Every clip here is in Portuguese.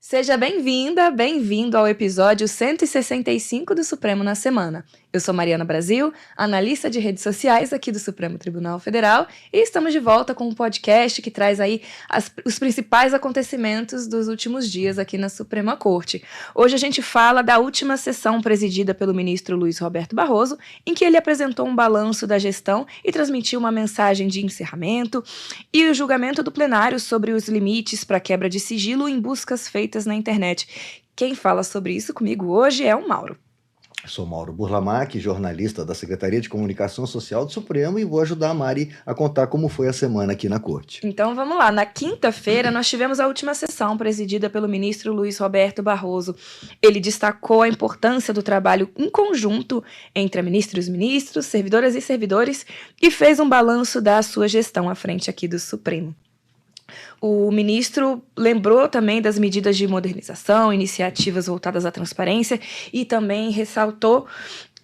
Seja bem-vinda, bem-vindo ao episódio 165 do Supremo na Semana. Eu sou Mariana Brasil, analista de redes sociais aqui do Supremo Tribunal Federal, e estamos de volta com um podcast que traz aí os principais acontecimentos dos últimos dias aqui na Suprema Corte. Hoje a gente fala da última sessão presidida pelo ministro Luiz Roberto Barroso, em que ele apresentou um balanço da gestão e transmitiu uma mensagem de encerramento, e o julgamento do plenário sobre os limites para quebra de sigilo em buscas feitas na internet. Quem fala sobre isso comigo hoje é o Mauro. Sou Mauro Burlamac, jornalista da Secretaria de Comunicação Social do Supremo, e vou ajudar a Mari a contar como foi a semana aqui na Corte. Então vamos lá. Na quinta-feira nós tivemos a última sessão presidida pelo ministro Luiz Roberto Barroso. Ele destacou a importância do trabalho em conjunto entre a ministra e os ministros, servidoras e servidores, e fez um balanço da sua gestão à frente aqui do Supremo. O ministro lembrou também das medidas de modernização, iniciativas voltadas à transparência, e também ressaltou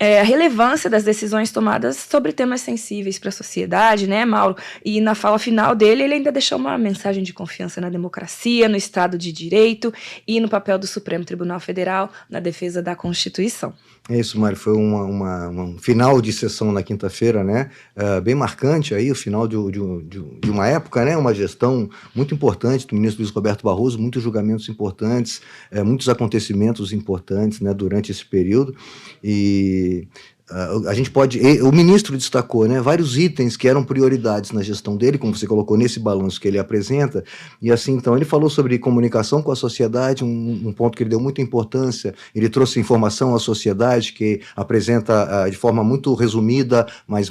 a relevância das decisões tomadas sobre temas sensíveis para a sociedade, né, Mauro? E na fala final dele, ele ainda deixou uma mensagem de confiança na democracia, no Estado de Direito e no papel do Supremo Tribunal Federal na defesa da Constituição. É isso, Mário, foi um final de sessão na quinta-feira, né, bem marcante aí, o final de uma época, né, uma gestão muito importante do ministro Luiz Roberto Barroso, muitos julgamentos importantes, muitos acontecimentos importantes, né, durante esse período, e a gente pode... O ministro destacou, né, vários itens que eram prioridades na gestão dele, como você colocou nesse balanço que ele apresenta, e assim, então, ele falou sobre comunicação com a sociedade, um ponto que ele deu muita importância. Ele trouxe informação à sociedade, que apresenta de forma muito resumida, mas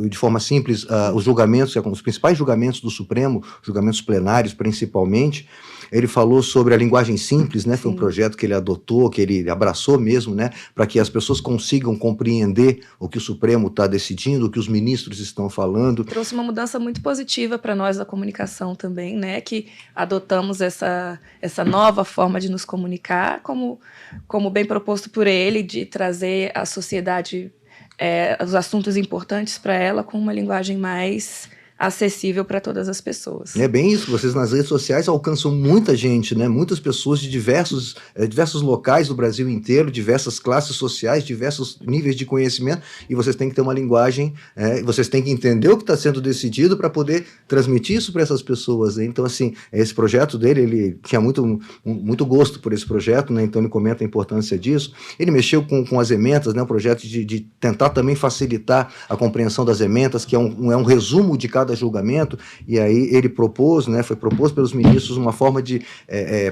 de forma simples, os julgamentos, os principais julgamentos do Supremo, julgamentos plenários principalmente. Ele falou sobre a linguagem simples, né? Foi um projeto que ele adotou, que ele abraçou mesmo, né? Para que as pessoas consigam compreender o que o Supremo está decidindo, o que os ministros estão falando. Trouxe uma mudança muito positiva para nós da comunicação também, né? Que adotamos essa nova forma de nos comunicar, como bem proposto por ele, de trazer à sociedade os assuntos importantes para ela com uma linguagem mais acessível para todas as pessoas. É bem isso, vocês nas redes sociais alcançam muita gente, né? Muitas pessoas de diversos locais do Brasil inteiro, diversas classes sociais, diversos níveis de conhecimento, e vocês têm que ter uma linguagem, vocês têm que entender o que está sendo decidido para poder transmitir isso para essas pessoas, né? Então, assim, esse projeto dele, ele tinha muito gosto por esse projeto, né? Então ele comenta a importância disso. Ele mexeu com as ementas, né? Um projeto de tentar também facilitar a compreensão das ementas, que é um resumo de cada julgamento, e aí ele propôs, né, foi proposto pelos ministros uma forma de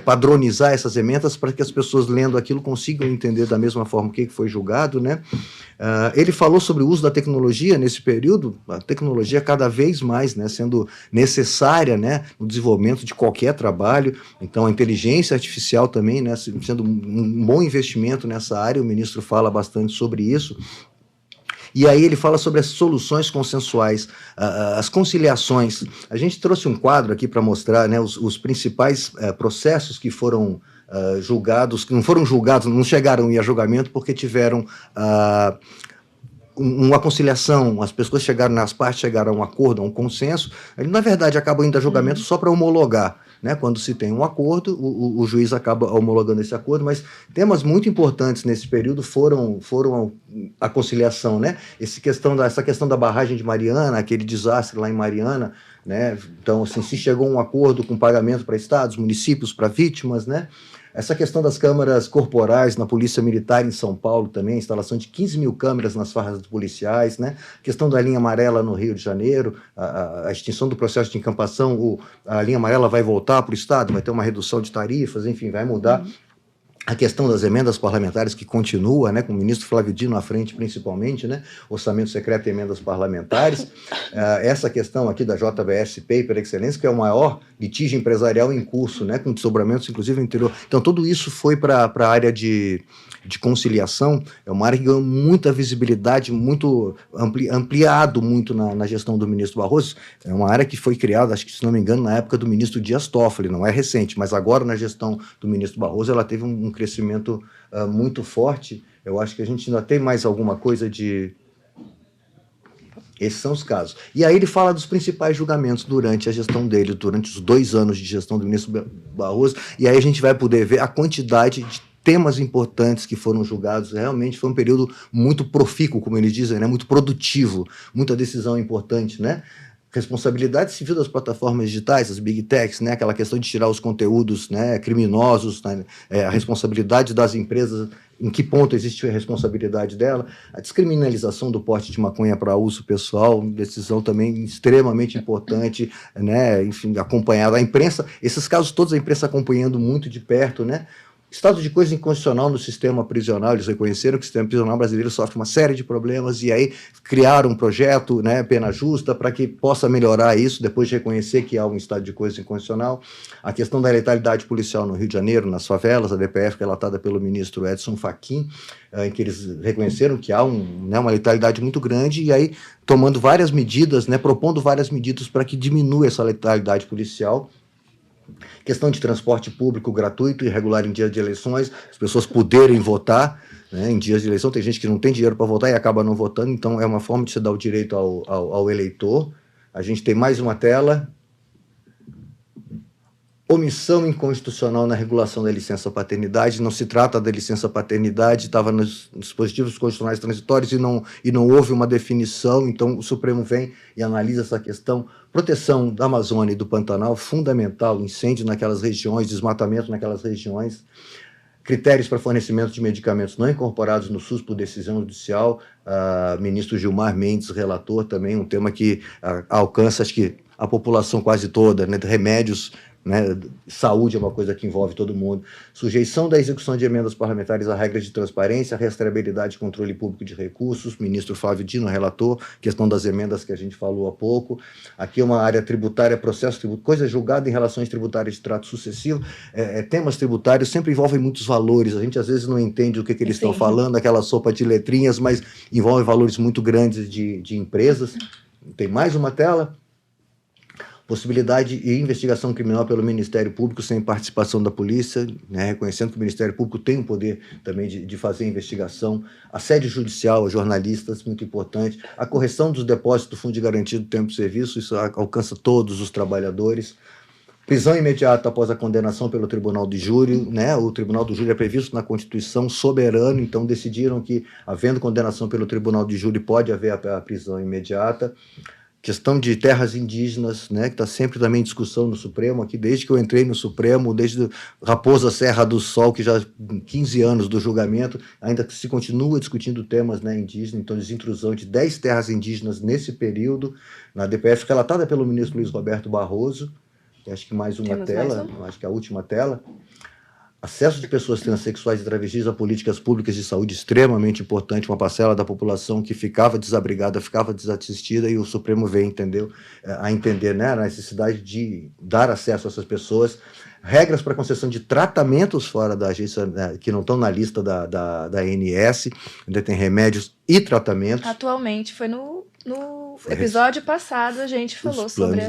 padronizar essas ementas para que as pessoas lendo aquilo consigam entender da mesma forma o que foi julgado, né? Ele falou sobre o uso da tecnologia nesse período, a tecnologia cada vez mais, né, sendo necessária, né, no desenvolvimento de qualquer trabalho. Então a inteligência artificial também, né, sendo um bom investimento nessa área. O ministro fala bastante sobre isso. E aí ele fala sobre as soluções consensuais, as conciliações. A gente trouxe um quadro aqui para mostrar, né, os principais processos que foram julgados, que não foram julgados, não chegaram a julgamento porque tiveram uma conciliação, as pessoas as partes chegaram a um acordo, a um consenso. Ele, na verdade, acabam indo a julgamento só para homologar, né? Quando se tem um acordo, o juiz acaba homologando esse acordo, mas temas muito importantes nesse período foram a conciliação, né? Essa questão da barragem de Mariana, aquele desastre lá em Mariana, né? Então, assim, se chegou a um acordo com pagamento para estados, municípios, para vítimas, né? Essa questão das câmaras corporais na Polícia Militar em São Paulo também, a instalação de 15 mil câmeras nas farras policiais, né? A questão da linha amarela no Rio de Janeiro, a extinção do processo de encampação, a linha amarela vai voltar para o Estado, vai ter uma redução de tarifas, enfim, vai mudar. A questão das emendas parlamentares que continua, né, com o ministro Flávio Dino à frente principalmente, né, orçamento secreto e emendas parlamentares. Essa questão aqui da JBS Paper Excellence, que é o maior litígio empresarial em curso, né, com desdobramentos inclusive no interior. Então tudo isso foi para a área de conciliação. É uma área que ganhou muita visibilidade, muito ampliado muito na gestão do ministro Barroso. É uma área que foi criada, acho que se não me engano, na época do ministro Dias Toffoli, não é recente, mas agora na gestão do ministro Barroso ela teve um crescimento muito forte. Eu acho que a gente ainda tem mais alguma coisa de... Esses são os casos. E aí ele fala dos principais julgamentos durante a gestão dele, durante os 2 anos de gestão do ministro Barroso, e aí a gente vai poder ver a quantidade de temas importantes que foram julgados. Realmente foi um período muito profícuo, como eles dizem, né? Muito produtivo, muita decisão importante, né? Responsabilidade civil das plataformas digitais, as big techs, né? Aquela questão de tirar os conteúdos, né, criminosos, né? A responsabilidade das empresas, em que ponto existe a responsabilidade dela, a descriminalização do porte de maconha para uso pessoal, decisão também extremamente importante, né? Enfim, acompanhada a imprensa, esses casos todos a imprensa acompanhando muito de perto, né? Estado de coisa inconstitucional no sistema prisional, eles reconheceram que o sistema prisional brasileiro sofre uma série de problemas e aí criaram um projeto, né, pena justa, para que possa melhorar isso, depois de reconhecer que há um estado de coisa inconstitucional. A questão da letalidade policial no Rio de Janeiro, nas favelas, a DPF, relatada pelo ministro Edson Fachin, em que eles reconheceram que há uma letalidade muito grande e aí tomando várias medidas, né, propondo várias medidas para que diminua essa letalidade policial. Questão de transporte público gratuito e regular em dias de eleições, as pessoas poderem votar, né, em dias de eleição. Tem gente que não tem dinheiro para votar e acaba não votando, então é uma forma de se dar o direito ao eleitor. A gente tem mais uma tela. Omissão inconstitucional na regulação da licença paternidade. Não se trata da licença paternidade, estava nos dispositivos constitucionais transitórios e não houve uma definição, então o Supremo vem e analisa essa questão. Proteção da Amazônia e do Pantanal, fundamental, incêndio naquelas regiões, desmatamento naquelas regiões. Critérios para fornecimento de medicamentos não incorporados no SUS por decisão judicial. Ministro Gilmar Mendes, relator, também um tema que alcança, acho que, a população quase toda, né, de remédios, né, saúde é uma coisa que envolve todo mundo. Sujeição da execução de emendas parlamentares a regras de transparência, rastreabilidade e controle público de recursos. Ministro Flávio Dino, relator, questão das emendas que a gente falou há pouco. Aqui uma área tributária, processo tributário, coisa julgada em relações tributárias de trato sucessivo. Temas tributários sempre envolvem muitos valores. A gente às vezes não entende o que eles estão falando, aquela sopa de letrinhas, mas envolve valores muito grandes de empresas. Tem mais uma tela. Possibilidade e investigação criminal pelo Ministério Público sem participação da polícia, né, reconhecendo que o Ministério Público tem o poder também de fazer investigação. Assédio judicial a jornalistas, muito importante. A correção dos depósitos do Fundo de Garantia do Tempo de Serviço, isso alcança todos os trabalhadores. Prisão imediata após a condenação pelo Tribunal de Júri, né? O Tribunal do Júri é previsto na Constituição, soberano, então decidiram que, havendo condenação pelo Tribunal de Júri, pode haver a prisão imediata. Questão de terras indígenas, né, que está sempre também em discussão no Supremo, aqui desde que eu entrei no Supremo, desde Raposa Serra do Sol, que já 15 anos do julgamento, ainda se continua discutindo temas, né, indígenas, então desintrusão de 10 terras indígenas nesse período, na DPF, relatada pelo ministro Luiz Roberto Barroso, que acho que mais uma tela, acho que a última tela. Acesso de pessoas transexuais e travestis a políticas públicas de saúde extremamente importante, uma parcela da população que ficava desabrigada, ficava desassistida, e o Supremo veio a entender, né, a necessidade de dar acesso a essas pessoas. Regras para concessão de tratamentos fora da agência, né, que não estão na lista da ANS, ainda tem remédios e tratamentos. Atualmente, foi no episódio passado a gente falou sobre essa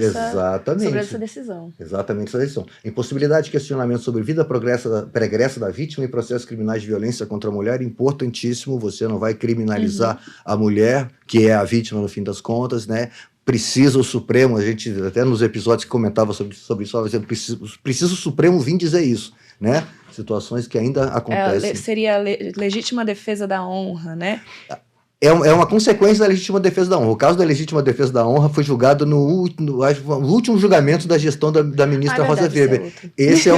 decisão. Exatamente essa decisão. Impossibilidade de questionamento sobre vida pregressa da vítima e processos criminais de violência contra a mulher, importantíssimo, você não vai criminalizar a mulher, que é a vítima no fim das contas, né? Precisa o Supremo, a gente até nos episódios que comentava sobre isso, precisa o Supremo vir dizer isso, né? Situações que ainda acontecem. Seria a legítima defesa da honra, né? É uma consequência da legítima defesa da honra. O caso da legítima defesa da honra foi julgado no último julgamento da gestão da ministra Rosa Weber. Esse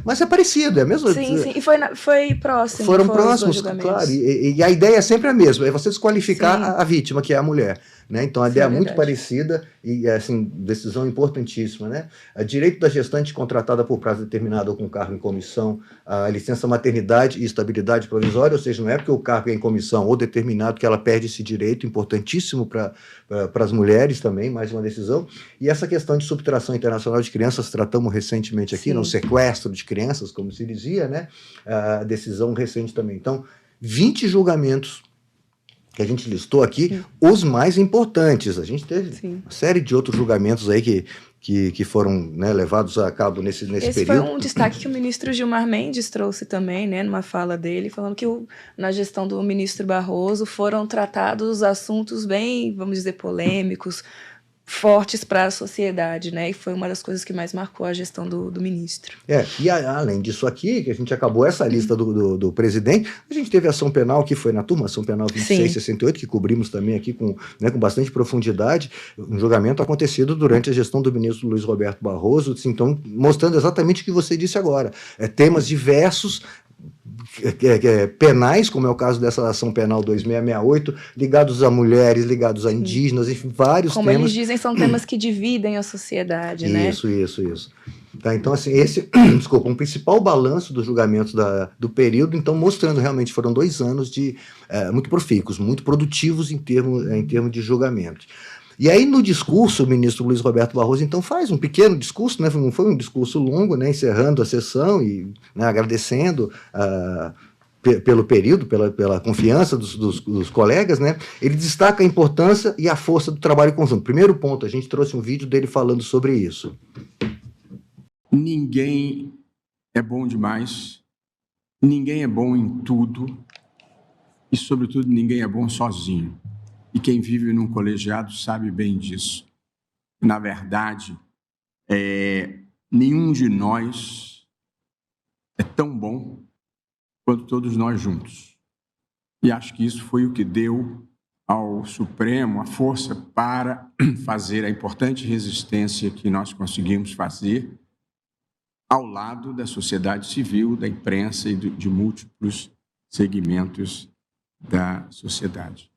mas é parecido, é mesmo? Sim. E foi próximo. Foram próximos, claro. E a ideia é sempre a mesma, é você desqualificar a vítima, que é a mulher. Né? Então, a ideia é muito parecida e, assim, decisão importantíssima. Né? O direito da gestante contratada por prazo determinado ou com cargo em comissão, a licença maternidade e estabilidade provisória, ou seja, não é porque o cargo é em comissão ou determinado que ela perde esse direito, importantíssimo para as mulheres também, mais uma decisão. E essa questão de subtração internacional de crianças, tratamos recentemente aqui, no sequestro de crianças, como se dizia, né? A decisão recente também. Então, 20 julgamentos que a gente listou aqui, os mais importantes. A gente teve uma série de outros julgamentos aí que foram, né, levados a cabo nesse Esse período. foi um destaque que o ministro Gilmar Mendes trouxe também, né, numa fala dele, falando que na gestão do ministro Barroso foram tratados assuntos bem, vamos dizer, polêmicos, fortes para a sociedade, né? E foi uma das coisas que mais marcou a gestão do ministro. E além disso aqui, que a gente acabou essa lista do presidente, a gente teve a ação penal que foi na turma, ação penal 2668, que cobrimos também aqui com bastante profundidade, um julgamento acontecido durante a gestão do ministro Luiz Roberto Barroso, assim, então mostrando exatamente o que você disse agora, temas diversos, penais, como é o caso dessa ação penal 2668, ligados a mulheres, ligados a indígenas, enfim, vários como temas. Como eles dizem, são temas que dividem a sociedade, né? Isso. Tá, então, assim, esse, um principal balanço dos julgamentos do período, então, mostrando realmente foram 2 anos muito profícuos, muito produtivos em termos de julgamentos. E aí, no discurso, o ministro Luiz Roberto Barroso, então, faz um pequeno discurso, né? Não foi um discurso longo, né? Encerrando a sessão e, né, agradecendo pelo período, pela confiança dos colegas, né? Ele destaca a importância e a força do trabalho conjunto. Primeiro ponto, a gente trouxe um vídeo dele falando sobre isso. Ninguém é bom demais, ninguém é bom em tudo e, sobretudo, ninguém é bom sozinho. E quem vive num colegiado sabe bem disso. Na verdade, nenhum de nós é tão bom quanto todos nós juntos. E acho que isso foi o que deu ao Supremo a força para fazer a importante resistência que nós conseguimos fazer ao lado da sociedade civil, da imprensa e de múltiplos segmentos da sociedade.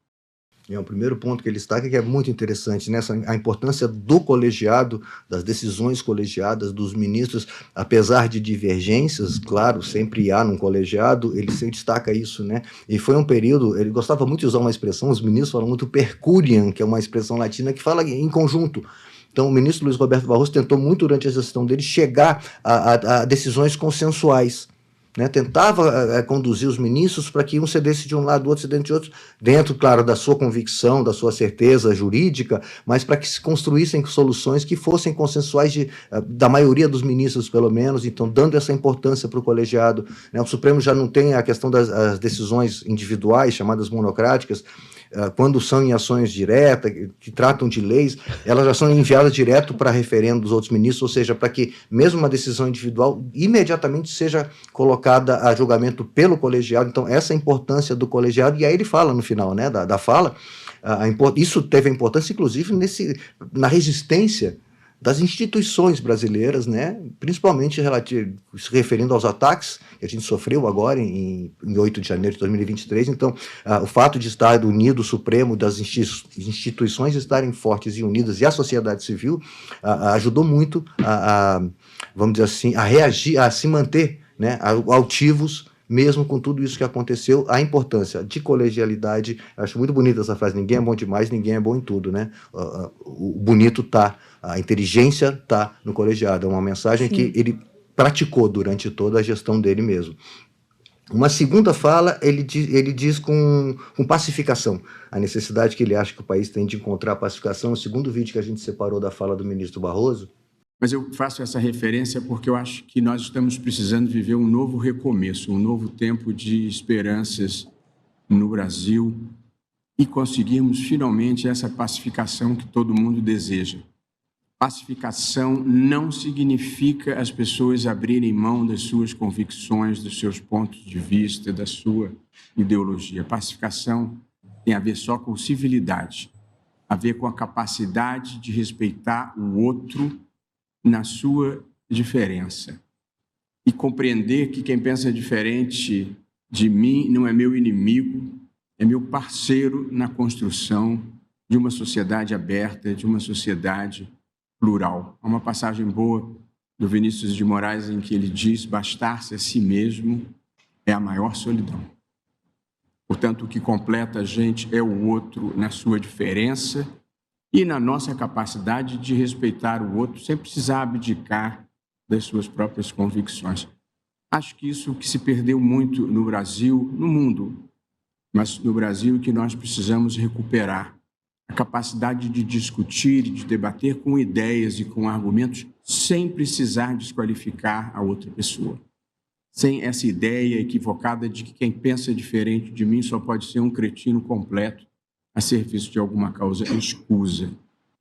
O primeiro ponto que ele destaca que é muito interessante, né? A importância do colegiado, das decisões colegiadas, dos ministros, apesar de divergências, claro, sempre há num colegiado, ele sempre destaca isso, né? E foi um período, ele gostava muito de usar uma expressão, os ministros falam muito per curiam, que é uma expressão latina que fala em conjunto. Então, o ministro Luiz Roberto Barroso tentou muito durante a gestão dele chegar a decisões consensuais, né? Tentava conduzir os ministros para que um cedesse de um lado, o outro cedesse de outro, dentro, claro, da sua convicção, da sua certeza jurídica, mas para que se construíssem soluções que fossem consensuais da maioria dos ministros, pelo menos, então dando essa importância para o colegiado, né? O Supremo já não tem a questão das decisões individuais, chamadas monocráticas, quando são em ações diretas, que tratam de leis, elas já são enviadas direto para referendo dos outros ministros, ou seja, para que mesmo uma decisão individual imediatamente seja colocada a julgamento pelo colegiado. Então, essa é a importância do colegiado, e aí ele fala no final, né, da fala, isso teve a importância, inclusive, na resistência das instituições brasileiras, né, principalmente se referindo aos ataques que a gente sofreu agora em 8 de janeiro de 2023. Então, o fato de estar unido o Supremo, das instituições estarem fortes e unidas, e a sociedade civil, ajudou muito vamos dizer assim, a reagir, a se manter, né, altivos, mesmo com tudo isso que aconteceu. A importância de colegialidade, acho muito bonita essa frase, ninguém é bom demais, ninguém é bom em tudo, né? O bonito a inteligência está no colegiado, é uma mensagem que ele praticou durante toda a gestão dele mesmo. Uma segunda fala, ele diz com pacificação, a necessidade que ele acha que o país tem de encontrar pacificação. O segundo vídeo que a gente separou da fala do ministro Barroso. Mas eu faço essa referência porque eu acho que nós estamos precisando viver um novo recomeço, um novo tempo de esperanças no Brasil e conseguirmos finalmente essa pacificação que todo mundo deseja. Pacificação não significa as pessoas abrirem mão das suas convicções, dos seus pontos de vista, da sua ideologia. Pacificação tem a ver só com civilidade, a ver com a capacidade de respeitar o outro na sua diferença e compreender que quem pensa diferente de mim não é meu inimigo, é meu parceiro na construção de uma sociedade aberta, de uma sociedade plural. Há uma passagem boa do Vinícius de Moraes em que ele diz: bastar-se a si mesmo é a maior solidão. Portanto, o que completa a gente é o outro na sua diferença e na nossa capacidade de respeitar o outro sem precisar abdicar das suas próprias convicções. Acho que isso que se perdeu muito no Brasil, no mundo, mas no Brasil que nós precisamos recuperar a capacidade de discutir e de debater com ideias e com argumentos sem precisar desqualificar a outra pessoa. Sem essa ideia equivocada de que quem pensa diferente de mim só pode ser um cretino completo a serviço de alguma causa escusa.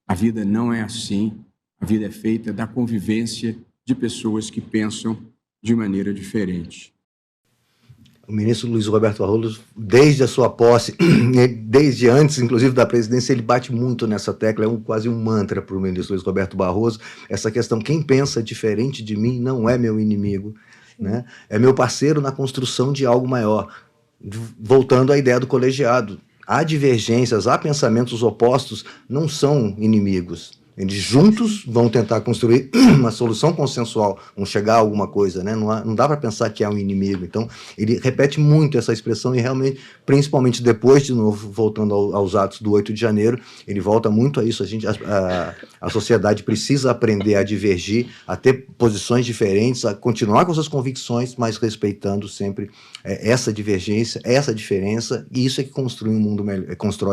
A vida não é assim. A vida é feita da convivência de pessoas que pensam de maneira diferente. O ministro Luiz Roberto Barroso, desde a sua posse, desde antes, inclusive, da presidência, ele bate muito nessa tecla, é quase um mantra para o ministro Luiz Roberto Barroso, essa questão, quem pensa diferente de mim não é meu inimigo, né? É meu parceiro na construção de algo maior. Voltando à ideia do colegiado, há divergências, há pensamentos opostos, não são inimigos. Eles juntos vão tentar construir uma solução consensual, vão chegar a alguma coisa, né? Não dá para pensar que é um inimigo. Então, ele repete muito essa expressão e realmente, principalmente depois, de novo, voltando aos atos do 8 de janeiro, ele volta muito a isso. A sociedade precisa aprender a divergir, a ter posições diferentes, a continuar com suas convicções, mas respeitando sempre essa divergência, essa diferença, e isso é que constrói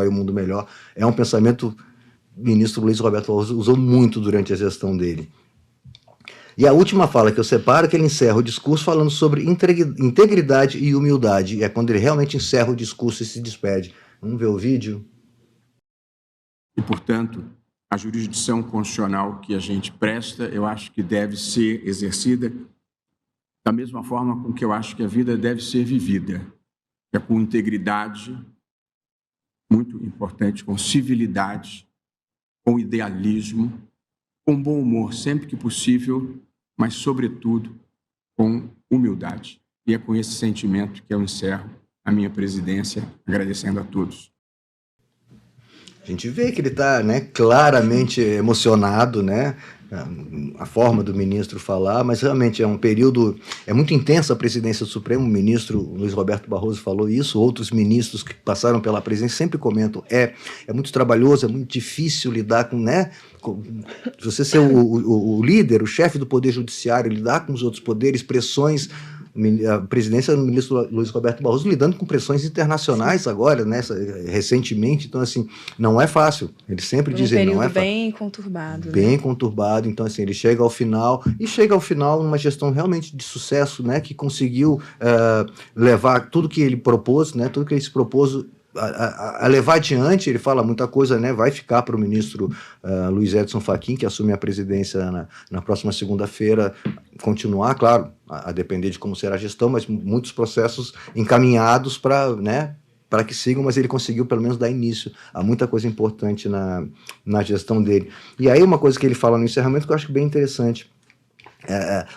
um mundo melhor. É um pensamento... O ministro Luiz Roberto Barroso usou muito durante a gestão dele. E a última fala que eu separo é que ele encerra o discurso falando sobre integridade e humildade. É quando ele realmente encerra o discurso e se despede. Vamos ver o vídeo? E, portanto, a jurisdição constitucional que a gente presta, eu acho que deve ser exercida da mesma forma com que eu acho que a vida deve ser vivida. É com integridade, muito importante, com civilidade, com idealismo, com bom humor sempre que possível, mas, sobretudo, com humildade. E é com esse sentimento que eu encerro a minha presidência, agradecendo a todos. A gente vê que ele está, né, claramente emocionado, né? A forma do ministro falar, mas realmente é um período, é muito intensa a presidência do Supremo. O ministro Luiz Roberto Barroso falou isso, outros ministros que passaram pela presidência sempre comentam, é muito trabalhoso, é muito difícil lidar com, né, você ser o líder, o chefe do Poder Judiciário, lidar com os outros poderes, pressões. A presidência do ministro Luiz Roberto Barroso lidando com pressões internacionais. Sim. Agora, né, recentemente, então assim, não é fácil, eles sempre dizem não é fácil. Bem conturbado. Bem, né? Conturbado, então assim, ele chega ao final numa gestão realmente de sucesso, né, que conseguiu levar tudo que ele propôs, né, tudo que ele se propôs a levar adiante. Ele fala muita coisa, né? Vai ficar para o ministro Luiz Edson Fachin, que assume a presidência na próxima segunda-feira, continuar, claro, a depender de como será a gestão, mas muitos processos encaminhados para, né, para que sigam, mas ele conseguiu pelo menos dar início a muita coisa importante na gestão dele. E aí uma coisa que ele fala no encerramento que eu acho bem interessante,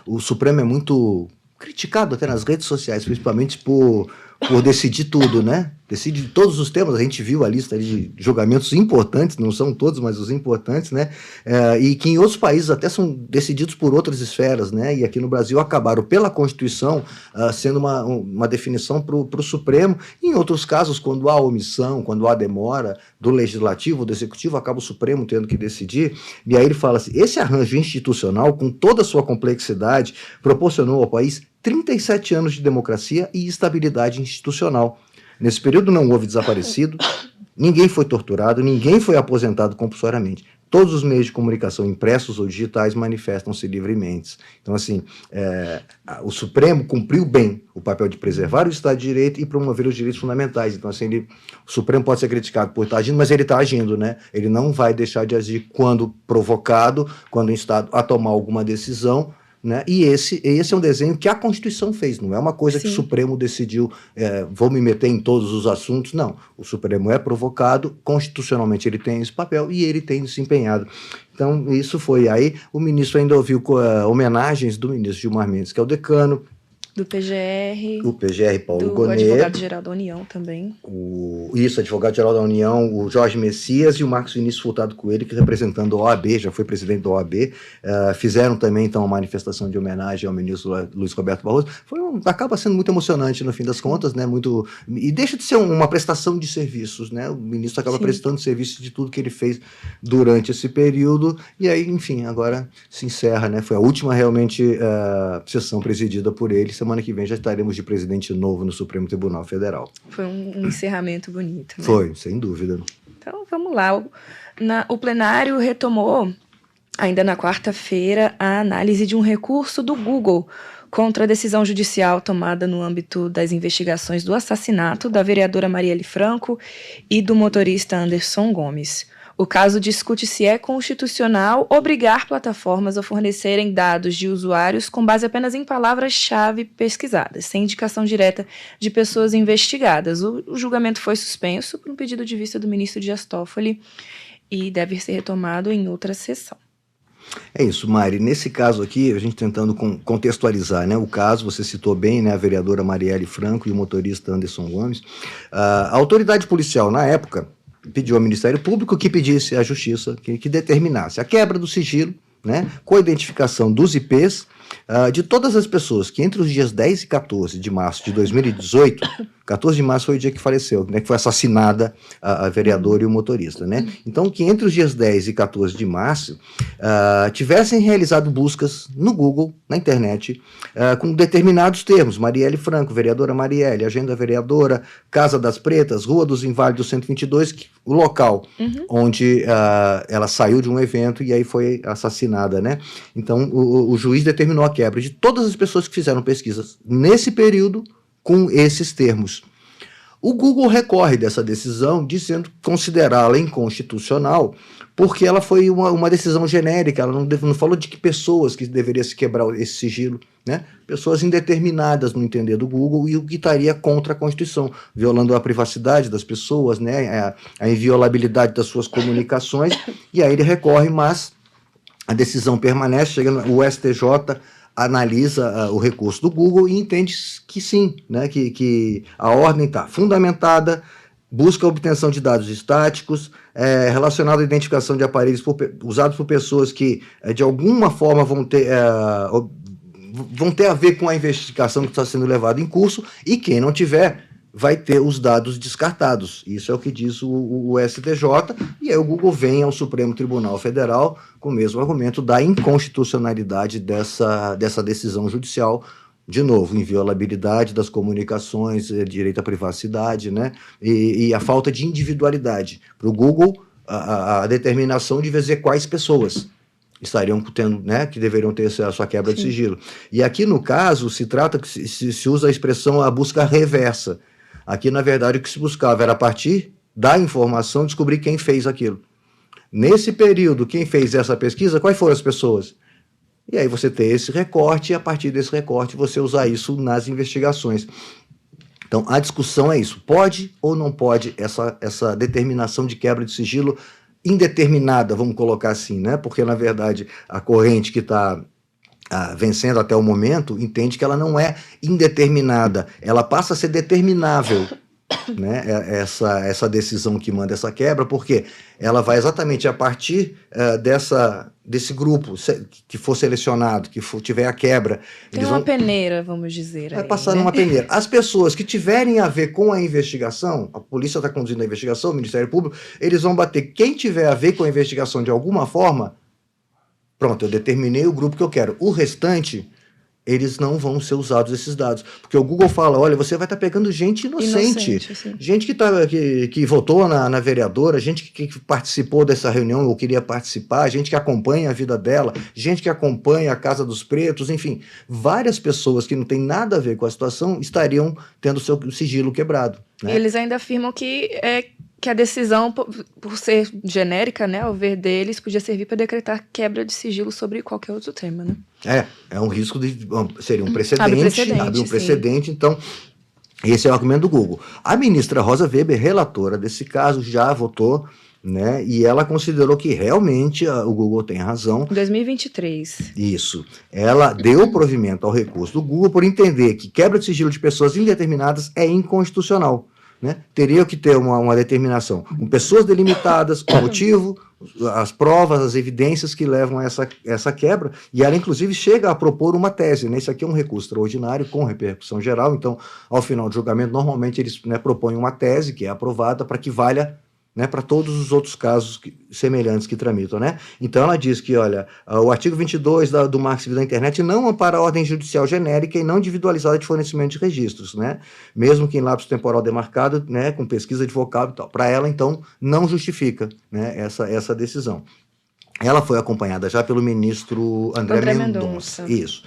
o Supremo é muito criticado até nas redes sociais, principalmente por decidir tudo, né? Decide todos os temas. A gente viu a lista de julgamentos importantes, não são todos, mas os importantes, né? E que em outros países até são decididos por outras esferas, né? E aqui no Brasil acabaram pela Constituição sendo uma definição para o Supremo. E em outros casos, quando há omissão, quando há demora do Legislativo, do Executivo, acaba o Supremo tendo que decidir. E aí ele fala assim, esse arranjo institucional, com toda a sua complexidade, proporcionou ao país 37 anos de democracia e estabilidade institucional. Nesse período não houve desaparecido, ninguém foi torturado, ninguém foi aposentado compulsoriamente. Todos os meios de comunicação, impressos ou digitais, manifestam-se livremente. Então, assim, o Supremo cumpriu bem o papel de preservar o Estado de Direito e promover os direitos fundamentais. Então, assim, o Supremo pode ser criticado por estar agindo, mas ele está agindo, né? Ele não vai deixar de agir quando provocado, quando instado a tomar alguma decisão, né? E esse é um desenho que a Constituição fez, não é uma coisa Sim. que o Supremo decidiu, vou me meter em todos os assuntos, não. O Supremo é provocado, constitucionalmente ele tem esse papel e ele tem desempenhado. Então, isso foi. Aí o ministro ainda ouviu homenagens do ministro Gilmar Mendes, que é o decano, do PGR. O PGR, Paulo Gonet. Do advogado-geral da União também. Advogado-geral da União, o Jorge Messias e o Marcos Vinícius Furtado Coelho, que representando a OAB, já foi presidente da OAB, fizeram também, então, uma manifestação de homenagem ao ministro Luiz Roberto Barroso. Acaba sendo muito emocionante, no fim das contas, né? E deixa de ser uma prestação de serviços, né? O ministro acaba Sim. prestando serviço de tudo que ele fez durante esse período, e aí, enfim, agora se encerra, né? Foi a última, realmente, sessão presidida por ele. Semana semana que vem já estaremos de presidente novo no Supremo Tribunal Federal. Foi um encerramento bonito, né? Foi, sem dúvida. Então, vamos lá. O plenário retomou, ainda na quarta-feira, a análise de um recurso do Google contra a decisão judicial tomada no âmbito das investigações do assassinato da vereadora Marielle Franco e do motorista Anderson Gomes. O caso discute se é constitucional obrigar plataformas a fornecerem dados de usuários com base apenas em palavras-chave pesquisadas, sem indicação direta de pessoas investigadas. O julgamento foi suspenso por um pedido de vista do ministro Dias Toffoli e deve ser retomado em outra sessão. É isso, Mari. Nesse caso aqui, a gente tentando contextualizar, né, o caso, você citou bem, né, a vereadora Marielle Franco e o motorista Anderson Gomes. A autoridade policial, na época, pediu ao Ministério Público que pedisse à Justiça que determinasse a quebra do sigilo, né, com a identificação dos IPs de todas as pessoas que entre os dias 10 e 14 de março de 2018, 14 de março foi o dia que faleceu, né, que foi assassinada a vereadora e o motorista, né? Então, que entre os dias 10 e 14 de março tivessem realizado buscas no Google, na internet, com determinados termos: Marielle Franco, vereadora Marielle, agenda vereadora, Casa das Pretas, Rua dos Inválidos 122, o local onde ela saiu de um evento e aí foi assassinada, né? Então, o juiz determinou a quebra de todas as pessoas que fizeram pesquisas nesse período com esses termos. O Google recorre dessa decisão, dizendo considerá-la inconstitucional, porque ela foi uma decisão genérica, ela não falou de que pessoas que deveria se quebrar esse sigilo, né? Pessoas indeterminadas no entender do Google, e o que estaria contra a Constituição, violando a privacidade das pessoas, né? A inviolabilidade das suas comunicações, e aí ele recorre, mas a decisão permanece, chega o STJ, analisa o recurso do Google e entende que sim, né, que a ordem está fundamentada, busca a obtenção de dados estáticos, relacionado à identificação de aparelhos usados por pessoas que, de alguma forma, vão ter a ver com a investigação que está sendo levada em curso, e quem não tiver vai ter os dados descartados. Isso é o que diz o STJ, e aí o Google vem ao Supremo Tribunal Federal com o mesmo argumento da inconstitucionalidade dessa decisão judicial, de novo, inviolabilidade das comunicações, direito à privacidade, né? E a falta de individualidade. Para o Google, a determinação de dizer quais pessoas estariam tendo, né, que deveriam ter a sua quebra de sigilo. E aqui, no caso, se trata que se usa a expressão a busca reversa. Aqui, na verdade, o que se buscava era, a partir da informação, descobrir quem fez aquilo. Nesse período, quem fez essa pesquisa, quais foram as pessoas? E aí você tem esse recorte, e a partir desse recorte você usar isso nas investigações. Então, a discussão é isso. Pode ou não pode essa determinação de quebra de sigilo indeterminada, vamos colocar assim, né? Porque, na verdade, a corrente que está vencendo até o momento entende que ela não é indeterminada, ela passa a ser determinável, né? Essa decisão que manda essa quebra, porque ela vai exatamente a partir desse grupo que for selecionado, que tiver a quebra. Tem uma peneira, vamos dizer. Vai passar numa peneira. As pessoas que tiverem a ver com a investigação, a polícia está conduzindo a investigação, o Ministério Público, eles vão bater quem tiver a ver com a investigação de alguma forma. Pronto, eu determinei o grupo que eu quero. O restante, eles não vão ser usados esses dados. Porque o Google fala, olha, você vai estar pegando gente inocente. Gente que votou na vereadora, gente que participou dessa reunião ou queria participar, gente que acompanha a vida dela, gente que acompanha a Casa dos Pretos, enfim. Várias pessoas que não têm nada a ver com a situação estariam tendo seu sigilo quebrado, né? E eles ainda afirmam que a decisão, por ser genérica, né, ao ver deles, podia servir para decretar quebra de sigilo sobre qualquer outro tema, né? É um risco seria um precedente, abre um precedente, então esse é o argumento do Google. A ministra Rosa Weber, relatora desse caso, já votou, né, e ela considerou que realmente o Google tem razão. Em 2023. Isso. Ela deu provimento ao recurso do Google por entender que quebra de sigilo de pessoas indeterminadas é inconstitucional, né? Teria que ter uma determinação com pessoas delimitadas, o motivo, as provas, as evidências que levam a essa quebra, e ela inclusive chega a propor uma tese, né? Isso aqui é um recurso extraordinário com repercussão geral, então ao final do julgamento normalmente eles, né, propõem uma tese que é aprovada para que valha né, para todos os outros casos semelhantes que tramitam, né? Então ela diz que, olha, o artigo 22 do Marco Civil da Internet não ampara a ordem judicial genérica e não individualizada de fornecimento de registros, né? Mesmo que em lapso temporal demarcado, né, com pesquisa de vocábulo e tal. Para ela, então, não justifica, né, essa decisão. Ela foi acompanhada já pelo ministro André Mendonça. Isso.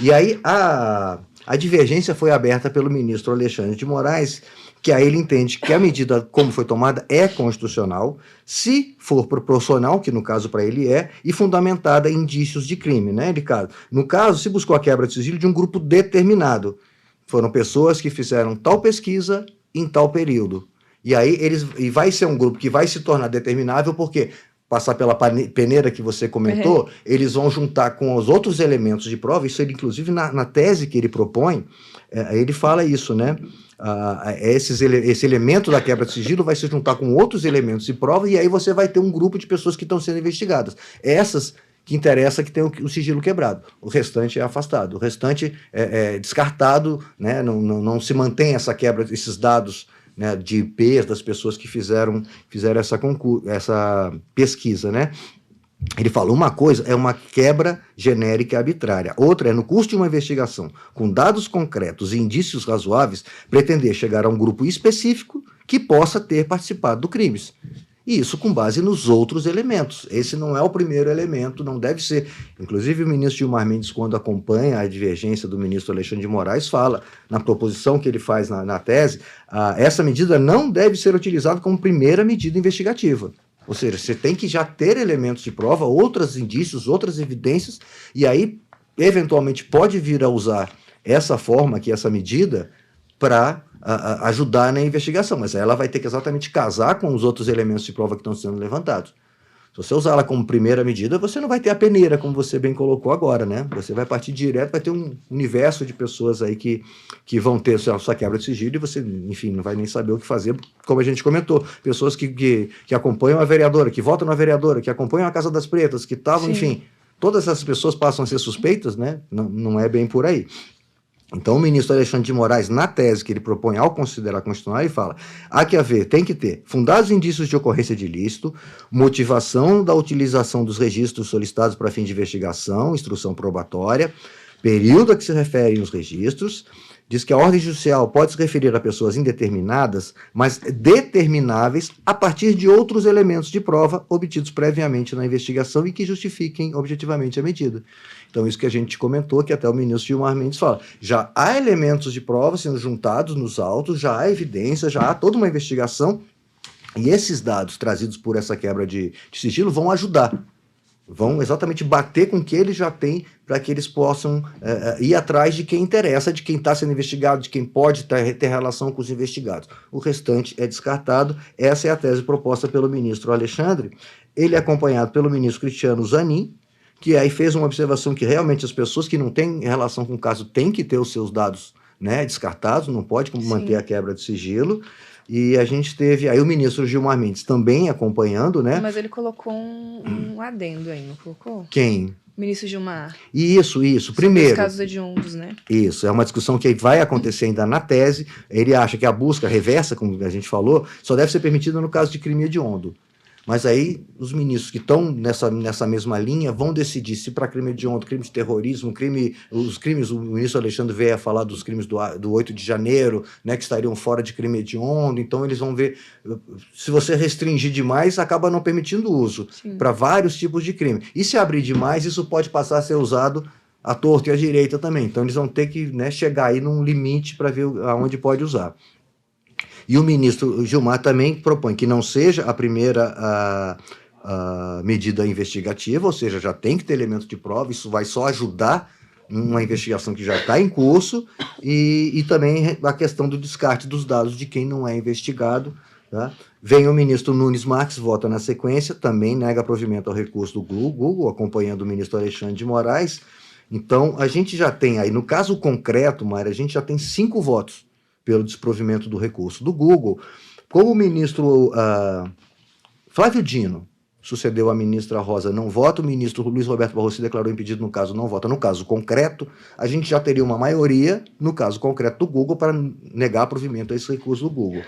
E aí a divergência foi aberta pelo ministro Alexandre de Moraes, que aí ele entende que a medida como foi tomada é constitucional, se for proporcional, que no caso para ele é, e fundamentada em indícios de crime, né, Ricardo? No caso, se buscou a quebra de sigilo de um grupo determinado. Foram pessoas que fizeram tal pesquisa em tal período. E aí e vai ser um grupo que vai se tornar determinável porque passar pela peneira que você comentou, eles vão juntar com os outros elementos de prova, isso ele, inclusive, na tese que ele propõe, ele fala isso, né? Esse elemento da quebra de sigilo vai se juntar com outros elementos de prova, e aí você vai ter um grupo de pessoas que estão sendo investigadas. Essas que interessa que tem o sigilo quebrado. O restante é afastado. O restante é descartado, né? Não se mantém essa quebra, esses dados, né, de IPs das pessoas que fizeram essa pesquisa, né? Ele fala, uma coisa é uma quebra genérica e arbitrária, outra é, no curso de uma investigação, com dados concretos e indícios razoáveis, pretender chegar a um grupo específico que possa ter participado do crime. E isso com base nos outros elementos. Esse não é o primeiro elemento, não deve ser. Inclusive, o ministro Gilmar Mendes, quando acompanha a divergência do ministro Alexandre de Moraes, fala, na proposição que ele faz na tese, essa medida não deve ser utilizada como primeira medida investigativa. Ou seja, você tem que já ter elementos de prova, outros indícios, outras evidências, e aí, eventualmente, pode vir a usar essa forma aqui, essa medida, para ajudar na investigação, mas aí ela vai ter que exatamente casar com os outros elementos de prova que estão sendo levantados. Se você usar ela como primeira medida, você não vai ter a peneira, como você bem colocou agora, né? Você vai partir direto, vai ter um universo de pessoas aí que vão ter a sua quebra de sigilo e você, enfim, não vai nem saber o que fazer, como a gente comentou. Pessoas que acompanham a vereadora, que votam na vereadora, que acompanham a Casa das Pretas, que estavam, enfim, todas essas pessoas passam a ser suspeitas, né? Não é bem por aí. Então, o ministro Alexandre de Moraes, na tese que ele propõe ao considerar constitucional, ele fala, tem que ter fundados indícios de ocorrência de ilícito, motivação da utilização dos registros solicitados para fim de investigação, instrução probatória, período a que se referem os registros, diz que a ordem judicial pode se referir a pessoas indeterminadas, mas determináveis a partir de outros elementos de prova obtidos previamente na investigação e que justifiquem objetivamente a medida. Então, isso que a gente comentou, que até o ministro Gilmar Mendes fala, já há elementos de prova sendo juntados nos autos, já há evidência, já há toda uma investigação, e esses dados trazidos por essa quebra de sigilo vão ajudar, vão exatamente bater com o que eles já têm para que eles possam ir atrás de quem interessa, de quem está sendo investigado, de quem pode ter relação com os investigados. O restante é descartado. Essa é a tese proposta pelo ministro Alexandre. Ele é acompanhado pelo ministro Cristiano Zanin, que aí fez uma observação que realmente as pessoas que não têm relação com o caso têm que ter os seus dados, né, descartados, não pode manter a quebra de sigilo. E a gente teve aí o ministro Gilmar Mendes também acompanhando, né? Mas ele colocou um adendo aí, não colocou? Quem? O ministro Gilmar. Isso. Primeiro. Os casos hediondos, né? Isso, é uma discussão que vai acontecer ainda na tese. Ele acha que a busca reversa, como a gente falou, só deve ser permitida no caso de crime hediondo. Mas aí os ministros que estão nessa mesma linha vão decidir se para crime hediondo, crime de terrorismo, os crimes, o ministro Alexandre veio a falar dos crimes do 8 de janeiro, né, que estariam fora de crime hediondo, então eles vão ver, se você restringir demais, acaba não permitindo o uso para vários tipos de crime. E se abrir demais, isso pode passar a ser usado à torta e à direita também. Então eles vão ter que, né, chegar aí num limite para ver aonde pode usar. E o ministro Gilmar também propõe que não seja a primeira medida investigativa, ou seja, já tem que ter elementos de prova, isso vai só ajudar uma investigação que já está em curso, e também a questão do descarte dos dados de quem não é investigado. Tá? Vem o ministro Nunes Marques, vota na sequência, também nega provimento ao recurso do Google, acompanhando o ministro Alexandre de Moraes. Então, a gente já tem aí, no caso concreto, Mário, a gente já tem 5 votos pelo desprovimento do recurso do Google. Como o ministro Flávio Dino sucedeu a ministra Rosa, não vota, o ministro Luiz Roberto Barroso se declarou impedido, no caso não vota. No caso concreto, a gente já teria uma maioria, no caso concreto do Google, para negar provimento a esse recurso do Google.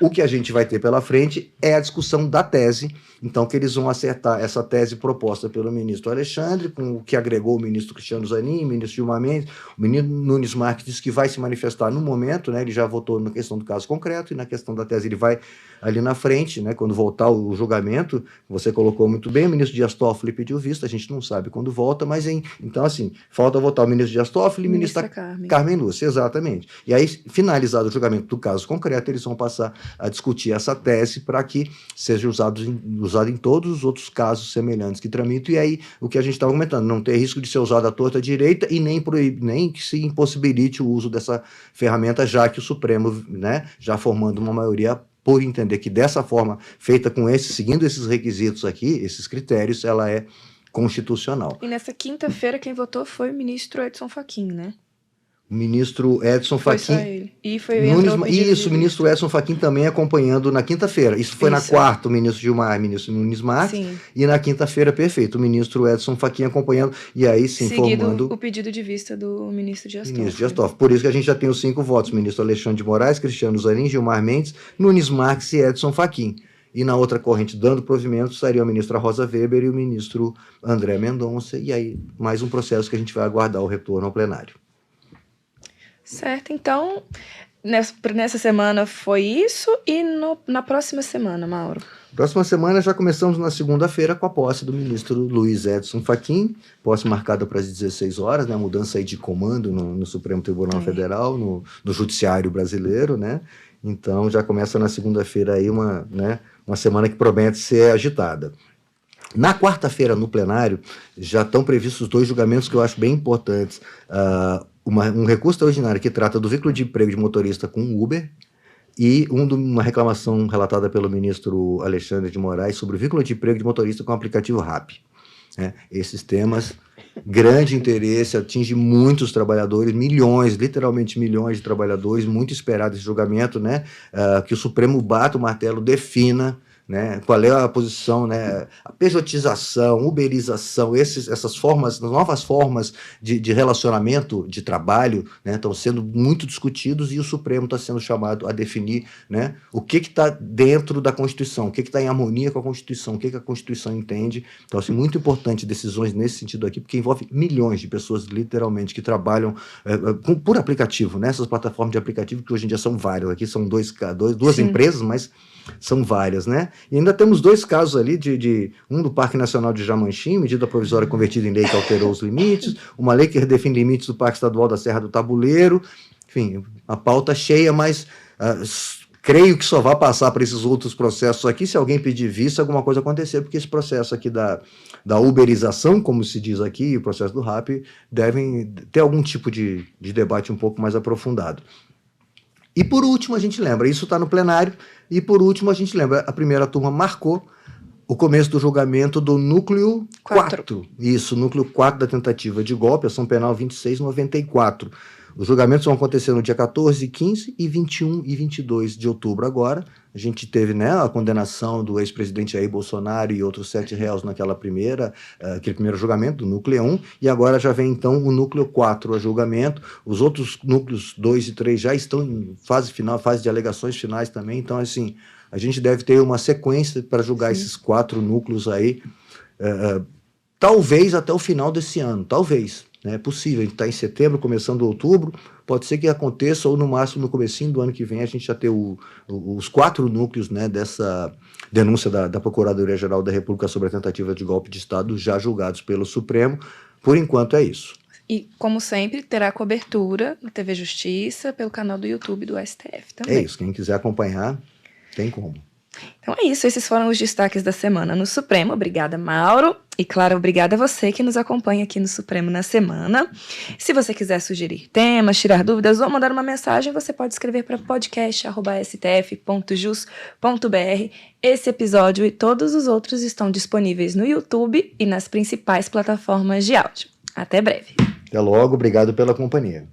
O que a gente vai ter pela frente é a discussão da tese, então que eles vão acertar essa tese proposta pelo ministro Alexandre, com o que agregou o ministro Cristiano Zanin, o ministro Gilmar Mendes, o ministro Nunes Marques disse que vai se manifestar no momento, né, ele já votou na questão do caso concreto, e na questão da tese ele vai ali na frente, né, quando voltar o julgamento, você colocou muito bem, o ministro Dias Toffoli pediu vista, a gente não sabe quando volta, mas então assim, falta votar o ministro Dias Toffoli e o ministro Carmen Lúcia, exatamente. E aí, finalizado o julgamento do caso concreto, eles vão passar a discutir essa tese para que seja usado em todos os outros casos semelhantes que tramitam, e aí o que a gente estava comentando, não ter risco de ser usado à torta direita e nem que se impossibilite o uso dessa ferramenta, já que o Supremo, né, já formando uma maioria, por entender que dessa forma, feita seguindo esses requisitos aqui, esses critérios, ela é constitucional. E nessa quinta-feira quem votou foi o ministro Edson Fachin, né? O ministro Edson Fachin. Foi só ele. E foi o ministro Edson Fachin também acompanhando na quinta-feira. Isso foi na quarta, o ministro Gilmar, o ministro Nunes Marques. Sim. E na quinta-feira, perfeito, o ministro Edson Fachin acompanhando, e aí sim seguido formando... o pedido de vista do ministro Dias Toffoli. Ministro Dias Toffoli. Por isso que a gente já tem os 5 votos, o ministro Alexandre de Moraes, Cristiano Zanin, Gilmar Mendes, Nunes Marques e Edson Fachin. E na outra corrente, dando provimento, estaria a ministra Rosa Weber e o ministro André Mendonça, e aí mais um processo que a gente vai aguardar o retorno ao plenário. Certo, então, nessa semana foi isso, e na próxima semana, Mauro? Próxima semana já começamos na segunda-feira com a posse do ministro Luiz Edson Fachin, posse marcada para as 16 horas, né, mudança aí de comando no Supremo Tribunal Federal, no Judiciário brasileiro, né, então já começa na segunda-feira aí uma semana que promete ser agitada. Na quarta-feira, no plenário, já estão previstos 2 julgamentos que eu acho bem importantes. Um recurso extraordinário que trata do vínculo de emprego de motorista com Uber e uma reclamação relatada pelo ministro Alexandre de Moraes sobre o vínculo de emprego de motorista com o aplicativo Rappi. Esses temas, grande interesse, atinge muitos trabalhadores, milhões, literalmente milhões de trabalhadores, muito esperado esse julgamento, né? Que o Supremo bata o martelo, defina, né, qual é a posição, né, a pejotização, uberização, essas formas, novas formas de relacionamento, de trabalho, né, estão sendo muito discutidos, e o Supremo está sendo chamado a definir, né, o que está dentro da Constituição, o que está em harmonia com a Constituição, o que a Constituição entende. Então, assim, muito importante decisões nesse sentido aqui, porque envolve milhões de pessoas, literalmente, que trabalham por aplicativo, né, essas plataformas de aplicativo, que hoje em dia são várias, aqui são duas empresas, mas são várias, né? E ainda temos 2 casos ali, um do Parque Nacional de Jamanchim, medida provisória convertida em lei que alterou os limites, uma lei que redefine limites do Parque Estadual da Serra do Tabuleiro, enfim, a pauta cheia, mas creio que só vai passar para esses outros processos aqui se alguém pedir vista, alguma coisa acontecer, porque esse processo aqui da uberização, como se diz aqui, e o processo do Rappi, devem ter algum tipo de debate um pouco mais aprofundado. E por último, a gente lembra, isso está no plenário, e por último a gente lembra, a primeira turma marcou o começo do julgamento do núcleo 4. Isso, núcleo 4 da tentativa de golpe, ação penal 2694. Os julgamentos vão acontecer no dia 14, 15 e 21 e 22 de outubro agora. A gente teve, né, a condenação do ex-presidente Jair Bolsonaro e outros 7 réus aquele primeiro julgamento do núcleo 1, e agora já vem então o núcleo 4 a julgamento. Os outros núcleos 2 e 3 já estão em fase final, fase de alegações finais também, então assim, a gente deve ter uma sequência para julgar esses 4 núcleos aí, talvez até o final desse ano, talvez. É possível, a gente está em setembro, começando outubro, pode ser que aconteça, ou no máximo no comecinho do ano que vem a gente já ter os 4 núcleos, né, dessa denúncia da Procuradoria-Geral da República sobre a tentativa de golpe de Estado já julgados pelo Supremo. Por enquanto é isso. E, como sempre, terá cobertura na TV Justiça, pelo canal do YouTube do STF também. É isso, quem quiser acompanhar, tem como. Então é isso, esses foram os destaques da semana no Supremo. Obrigada, Mauro. E, claro, obrigada a você que nos acompanha aqui no Supremo na semana. Se você quiser sugerir temas, tirar dúvidas ou mandar uma mensagem, você pode escrever para podcast@stf.jus.br. Esse episódio e todos os outros estão disponíveis no YouTube e nas principais plataformas de áudio. Até breve. Até logo, obrigado pela companhia.